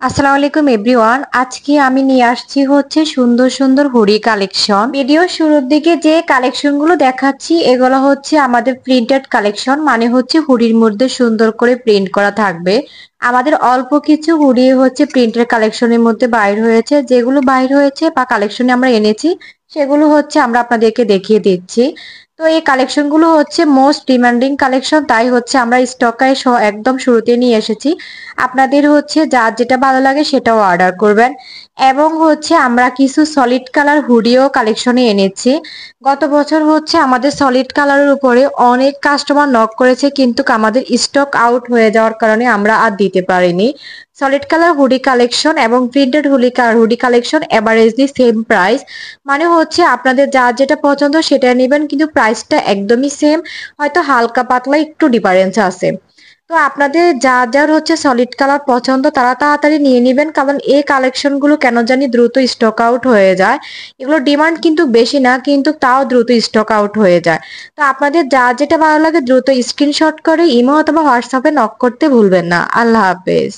আসসালামু আলাইকুম এভরিওয়ান। আজকে আমি নিয়ে আসছি হচ্ছে সুন্দর সুন্দর হুডি কালেকশন। ভিডিও শুরুর দিকে যে কালেকশনগুলো দেখাচ্ছি এগুলো হচ্ছে আমাদের প্রিন্টেড কালেকশন, মানে হচ্ছে হুডির মধ্যে সুন্দর করে প্রিন্ট করা থাকবে। আমাদের অল্প কিছু হুডি হচ্ছে প্রিন্টের কালেকশনের মধ্যে বাইর হয়েছে, যেগুলো বাইর হয়েছে বা কালেকশনে আমরা এনেছি সেগুলো হচ্ছে আমরা আপনাদেরকে দেখিয়ে দিচ্ছি। তো এই কালেকশনগুলো হচ্ছে মোস্ট ডিমান্ডিং কালেকশন, তাই হচ্ছে আমরা স্টকে একদম শুরুতে নিয়ে এসেছি। আপনাদের হচ্ছে যার যেটা ভালো লাগে সেটাও অর্ডার করবেন। এবং হচ্ছে আমরা কিছু সলিড কালার হুডিও কালেকশনে এনেছি। গত বছর হচ্ছে আমাদের সলিড কালারের উপরে অনেক কাস্টমার নক করেছে, কিন্তু আমাদের স্টক আউট হয়ে যাওয়ার কারণে আমরা আর দিতে পারিনি। সলিড কালার হুডি কালেকশন এবং printed hoodie collection এভারেজলি same price, মানে হচ্ছে আপনাদের যার যেটা পছন্দ সেটা নেবেন, কিন্তু প্রাইসটা একদমই সেম, হয়তো হালকা পাতলা একটু ডিফারেন্স আছে। তো আপনাদের যার যার হচ্ছে সলিড কালার পছন্দ তারা তাড়াতাড়ি নিয়ে নেবেন, কারণ এই কালেকশন গুলো কেন জানি দ্রুত স্টক আউট হয়ে যায়। এগুলো ডিমান্ড কিন্তু বেশি না, কিন্তু তাও দ্রুত স্টক আউট হয়ে যায়। তো আপনাদের যার যেটা ভালো লাগে দ্রুত স্ক্রিনশট করে ইমো অথবা হোয়াটসঅ্যাপে নক করতে ভুলবেন না। আল্লাহ হাফেজ।